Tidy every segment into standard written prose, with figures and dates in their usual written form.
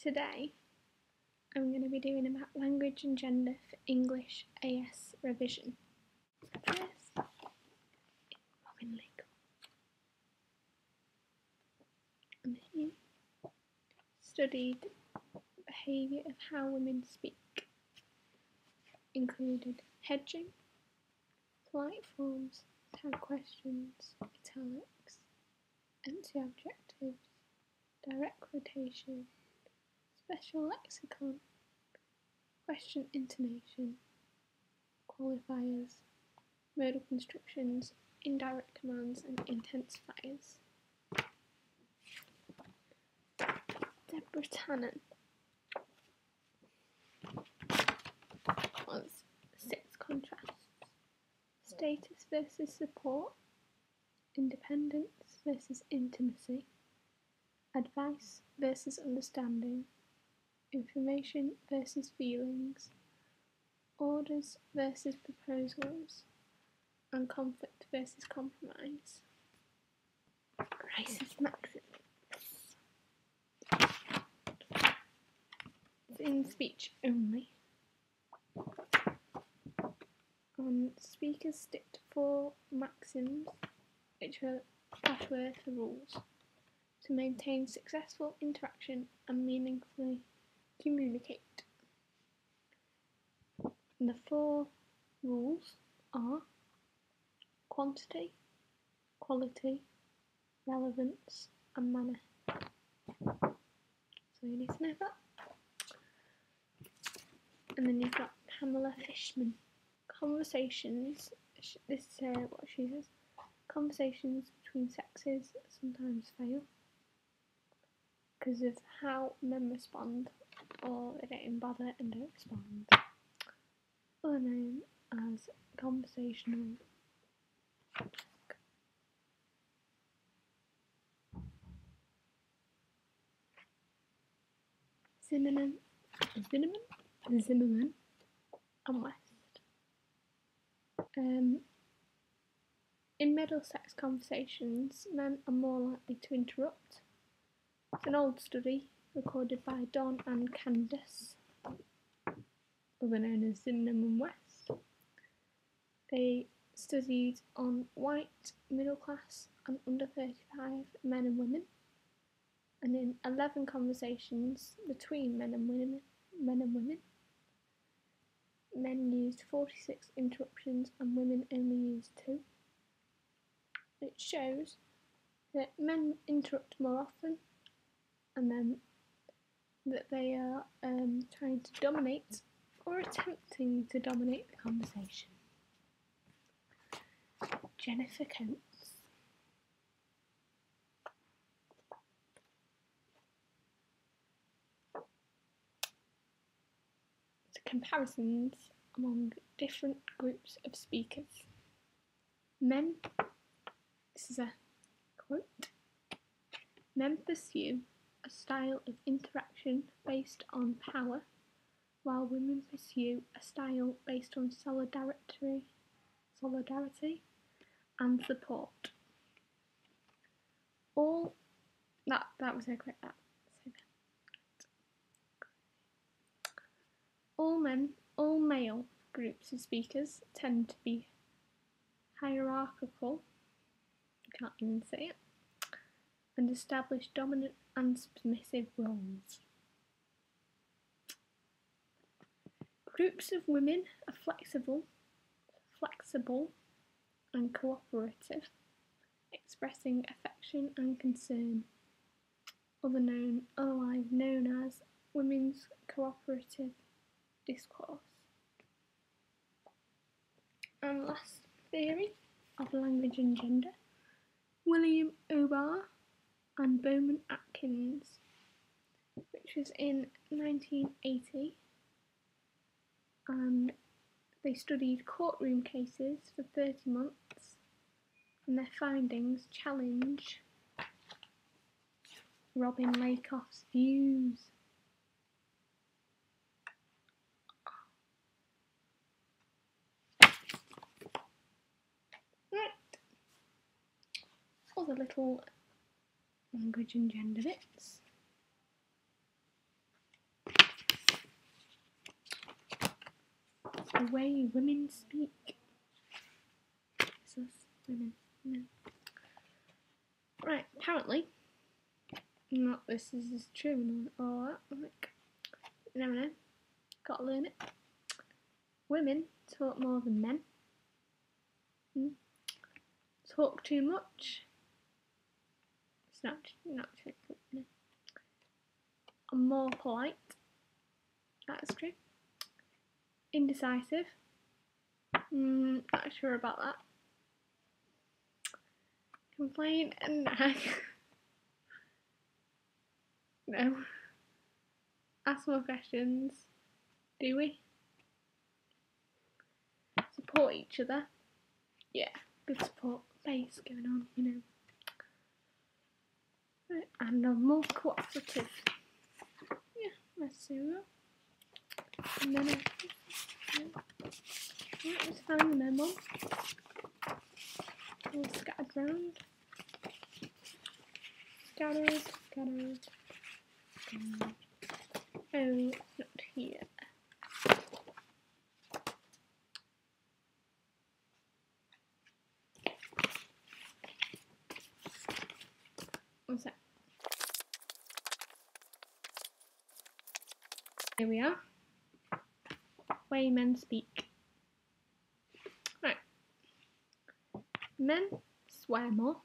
Today I'm going to be doing about language and gender for English AS revision. First, Robin Lake. And he studied behaviour of how women speak, included hedging, polite forms, tag questions, italics, empty adjectives, direct quotation, special lexicon, question intonation, qualifiers, modal constructions, indirect commands and intensifiers. Deborah Tannen was 6 contrasts: status versus support, independence versus intimacy, advice versus understanding, information versus feelings, orders versus proposals, and conflict versus compromise. Racist maxims. It's in speech only. Speakers stick to 4 maxims, which are Ashworth rules, to maintain successful interaction and meaningfully communicate. The 4 rules are quantity, quality, relevance and manner. So you need to know that. And then you've got Pamela Fishman. Conversations, this is what she says, conversations between sexes sometimes fail because of how men respond, or they don't even bother and don't respond. Other known as conversational Zimmerman and West. In middle-sex conversations, men are more likely to interrupt. It's an old study recorded by Don and Candace, other known as Zimmerman and West. They studied on white, middle-class and under 35 men and women, and in 11 conversations between men and women, men used 46 interruptions and women only used 2. It shows that men interrupt more often, and then that they are trying to dominate or attempting to dominate the conversation. Jennifer Coates. Comparisons among different groups of speakers. Men, this is a quote, men pursue a style of interaction based on power, while women pursue a style based on solidarity and support. That was a great that. All male groups of speakers tend to be hierarchical, I can't even say it, and establish dominant and submissive roles. Groups of women are flexible and cooperative, expressing affection and concern, otherwise known as women's cooperative discourse. And last theory of language and gender, William Obar and Bowman Atkins, which was in 1980, and they studied courtroom cases for 30 months, and their findings challenge Robin Lakoff's views. All the little language and gender bits. the way women speak. It's us, women, men. Right, apparently, not this is true or all that, like, you never know, gotta learn it. Women talk more than men. Talk too much. It's not true. No. I'm more polite. That's true. Indecisive. Not sure about that. Complain and nag. No. Ask more questions. Do we? Support each other. Yeah, good support base going on, you know. Right, and I'm more cooperative. Yeah, let's see that. And then right, let's find the memo. All scattered round. Scattered. Oh, not here. What's that? Here we are. Way men speak. Right. Men swear more.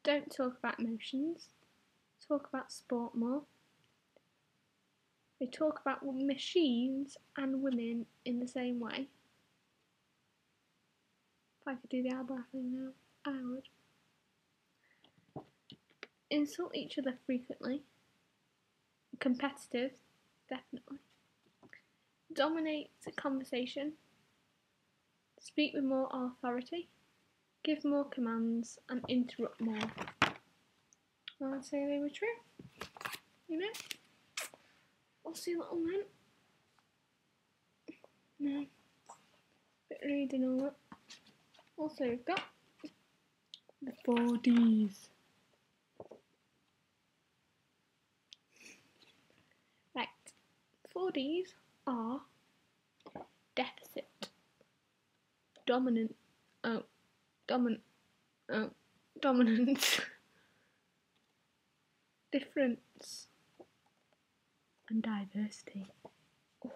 Don't talk about emotions. Talk about sport more. They talk about machines and women in the same way. If I could do the eyebrow thing now, I would. Insult each other frequently. Competitive, definitely. Dominate the conversation. Speak with more authority. Give more commands and interrupt more. I'd say they were true. You know? What's the little man? No. Bit reading all that. Also, we've got the 4 Ds. Right. 4 Ds are deficit, dominant, difference, and diversity. Oh,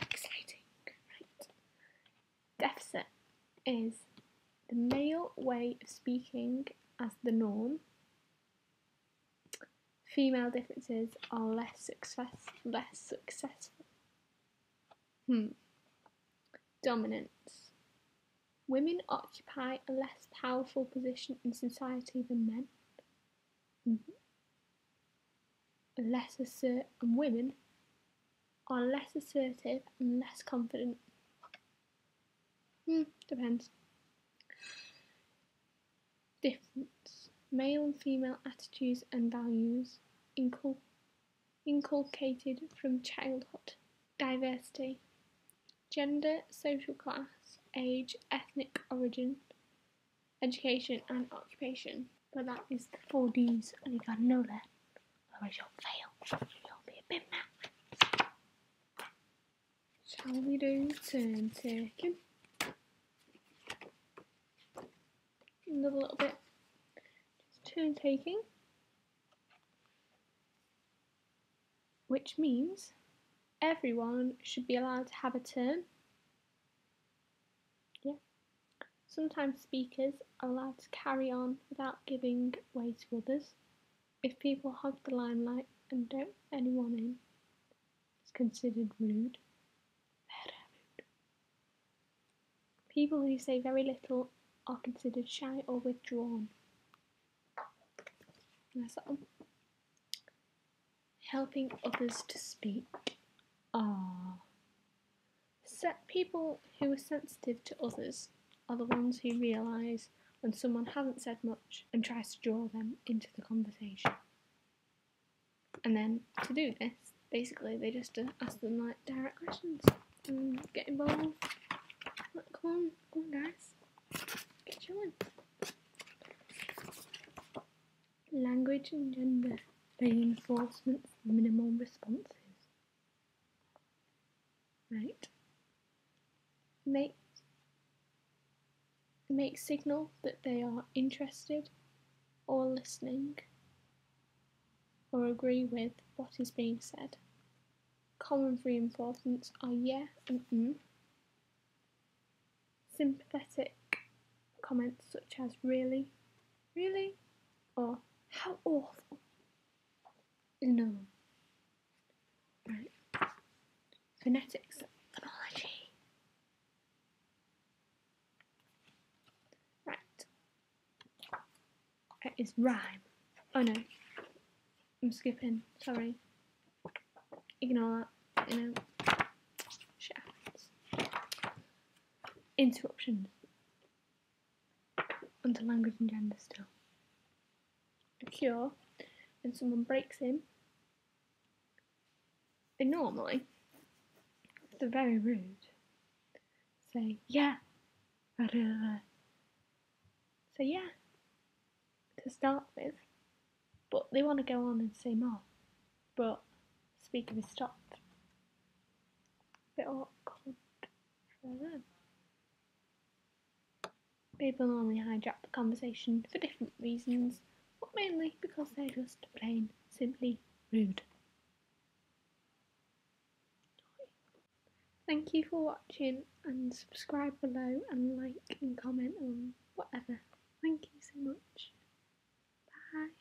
exciting. Right. Deficit is the male way of speaking as the norm. Female differences are less successful. Dominance. Women occupy a less powerful position in society than men. And women are less assertive and less confident. Depends. Difference. Male and female attitudes and values inculcated from childhood. Diversity. Gender, social class, age, ethnic origin, education and occupation. But that is the 4 Ds, and you gotta know that. Otherwise you'll fail. You'll be a bit mad. Shall we do turn taking? Another little bit. Just turn taking. Which means everyone should be allowed to have a turn. Yeah. Sometimes speakers are allowed to carry on without giving way to others. If people hog the limelight and don't let anyone in, it's considered rude. Very rude. People who say very little are considered shy or withdrawn. That's that one. Helping others to speak. People who are sensitive to others are the ones who realise when someone hasn't said much and tries to draw them into the conversation. And then to do this, basically they just ask them like direct questions and get involved. Like, come on guys, get chilling. Language and gender reinforcement, minimal responses. Right. make signal that they are interested or listening or agree with what is being said. Common reinforcements are yeah and Sympathetic comments such as really, really, or how awful. No. Right. Phonetics, phonology. Right. It is rhyme. Oh no. I'm skipping. Sorry. Ignore that. Shit happens. Interruptions. Under language and gender still. A cure. When someone breaks in. They normally, if they're very rude, say yeah. Say yeah to start with, but they want to go on and say more. But speaker is stopped. Bit awkward for them. People normally hijack the conversation for different reasons, but mainly because they're just plain simply rude. Thank you for watching, and subscribe below and like and comment on whatever. Thank you so much. Bye.